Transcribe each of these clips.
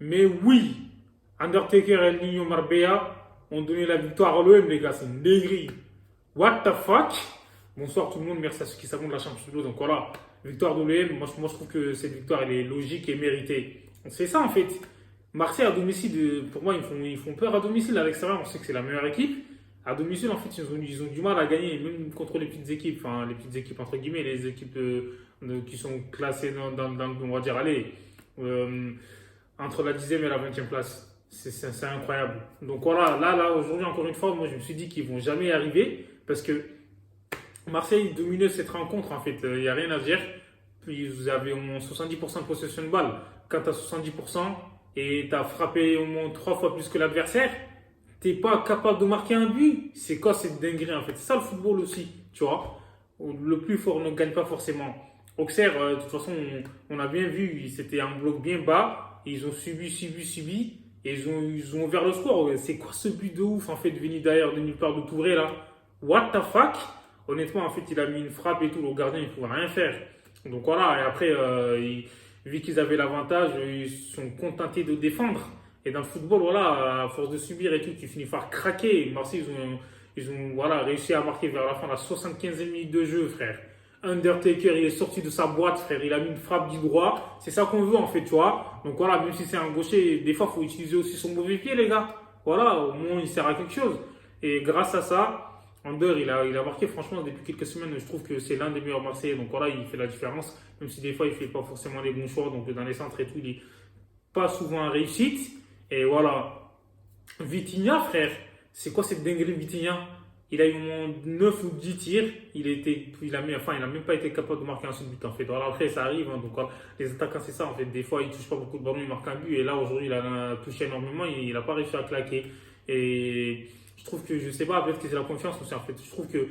Mais oui, Undertaker et El Niño Marbella ont donné la victoire à l'OM, les gars. C'est une dinguerie. What the fuck? Bonsoir tout le monde, merci à ceux qui s'abonnent de la Champions League. Donc voilà, victoire de l'OM. Moi, je trouve que cette victoire, elle est logique et méritée. C'est ça en fait. Marseille à domicile, pour moi, ils font peur à domicile. À l'extérieur, on sait que c'est la meilleure équipe. À domicile, en fait, ils ont du mal à gagner, même contre les petites équipes. Enfin, les petites équipes, entre guillemets, les équipes qui sont classées on va dire, allez, euh, entre la 10e et la 20e place. C'est incroyable. Donc voilà, là, aujourd'hui, encore une fois, moi, je me suis dit qu'ils vont jamais y arriver parce que Marseille dominait cette rencontre, en fait. Il n'y a rien à dire. Puis vous avez au moins 70% de possession de balle. Quand tu as 70% et tu as frappé au moins 3 fois plus que l'adversaire, t'es pas capable de marquer un but. C'est quoi cette dinguerie, en fait? C'est ça le football aussi, tu vois. Le plus fort ne gagne pas forcément. Auxerre, de toute façon, on a bien vu, c'était un bloc bien bas. Ils ont subi. Et ils ont ouvert le score. C'est quoi ce but de ouf, en fait, venu d'ailleurs, de nulle part, de Touré, là? What the fuck? Honnêtement, en fait, il a mis une frappe et tout. Le gardien, il ne pouvait rien faire. Donc voilà, et après, vu qu'ils avaient l'avantage, ils se sont contentés de défendre. Et dans le football, voilà, à force de subir et tout, tu finis par craquer. Marseille, ils ont voilà, réussi à marquer vers la fin, la 75e minute de jeu, frère. Undertaker, il est sorti de sa boîte, frère. Il a mis une frappe du droit. C'est ça qu'on veut, en fait, tu vois. Donc voilà, même si c'est un gaucher, des fois, il faut utiliser aussi son mauvais pied, les gars. Voilà, au moins, il sert à quelque chose. Et grâce à ça, Under, il a marqué, franchement, depuis quelques semaines, je trouve que c'est l'un des meilleurs Marseillais. Donc voilà, il fait la différence. Même si des fois, il ne fait pas forcément les bons choix. Donc dans les centres et tout, il n'est pas souvent en réussite. Et voilà. Vitinha, frère, c'est quoi cette dinguerie Vitinha? Il a eu au moins 9 ou 10 tirs. Il a même pas été capable de marquer un seul but en fait. Voilà, après, ça arrive. Hein, donc, voilà, les attaquants, c'est ça en fait. Des fois, ils touchent pas beaucoup de ballons, ils marquent un but. Et là, aujourd'hui, il a touché énormément. Il n'a pas réussi à claquer. Et je trouve que, je sais pas, peut-être que c'est la confiance aussi en fait. Je trouve que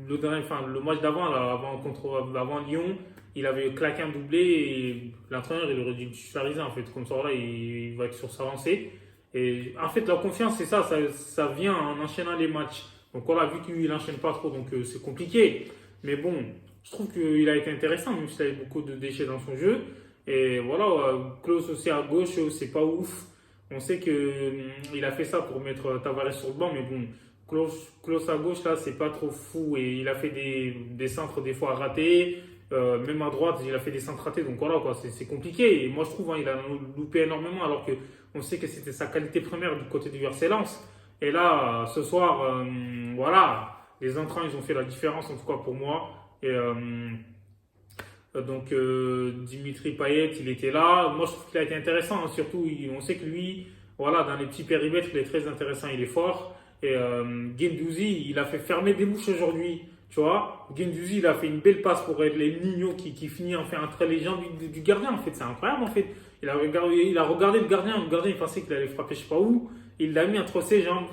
le match d'avant, là, avant Lyon, il avait claqué un doublé et l'entraîneur, il aurait dû le titulariser en fait. Comme ça, là, il va être sur sa lancée. Et en fait, la confiance, c'est ça vient en enchaînant les matchs. Donc voilà, vu qu'il n'enchaîne pas trop, donc c'est compliqué. Mais bon, je trouve qu'il a été intéressant, même s'il avait beaucoup de déchets dans son jeu. Et voilà, Klose aussi à gauche, c'est pas ouf. On sait qu'il a fait ça pour mettre Tavares sur le banc, mais bon, Klose à gauche, là, c'est pas trop fou. Et il a fait des centres des fois ratés. Même à droite, il a fait des centres ratés. Donc voilà, quoi, c'est compliqué. Et moi, je trouve, hein, il a loupé énormément, alors que on sait que c'était sa qualité première du côté du RC Lens. Et là, ce soir, voilà, les entrants, ils ont fait la différence, en tout cas pour moi. Et donc, Dimitri Payet, il était là. Moi, je trouve qu'il a été intéressant. Hein, surtout, on sait que lui, voilà, dans les petits périmètres, il est très intéressant, il est fort. Et Guendouzi, il a fait fermer des bouches aujourd'hui. Tu vois, Guendouzi, il a fait une belle passe pour être les Nino qui finit en fait entre les jambes du gardien. En fait, c'est incroyable. En fait, il a regardé le gardien. Le gardien, il pensait qu'il allait frapper, je sais pas où. Il l'a mis entre ses jambes.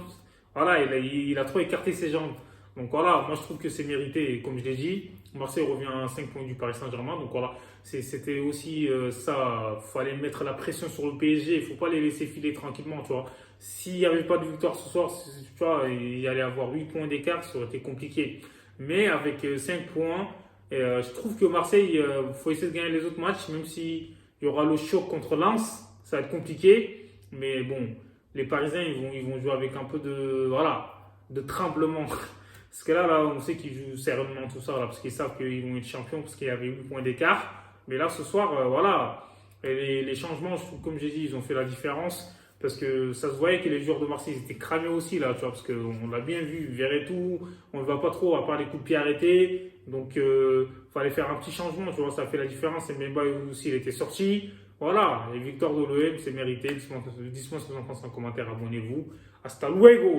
Voilà, il a trop écarté ses jambes. Donc voilà, moi je trouve que c'est mérité. Et comme je l'ai dit, Marseille revient à 5 points du Paris Saint-Germain. Donc voilà, c'était aussi ça. Il fallait mettre la pression sur le PSG. Il ne faut pas les laisser filer tranquillement, tu vois. S'il n'y avait pas de victoire ce soir, tu vois, il y allait avoir 8 points d'écart, ça aurait été compliqué. Mais avec 5 points, je trouve que Marseille, il faut essayer de gagner les autres matchs, même s'il y aura le choc contre Lens, ça va être compliqué. Mais bon, les Parisiens, ils vont jouer avec un peu de tremblement. Parce que là, on sait qu'ils jouent sérieusement tout ça, là, parce qu'ils savent qu'ils vont être champions, parce qu'il y avait 8 points d'écart. Mais là, ce soir, voilà, et les changements, je trouve, comme j'ai dit, ils ont fait la différence. Parce que ça se voyait que les joueurs de Marseille ils étaient cramés aussi, là, tu vois, parce qu'on l'a bien vu, Verretou, on ne va pas trop, à part les coups de pied arrêtés. Donc, il fallait faire un petit changement, tu vois, ça fait la différence. Et Mbemba aussi, il était sorti. Voilà, les victoires de l'OM, c'est mérité. Dites-moi ce que vous en pensez en commentaire, abonnez-vous. Hasta luego!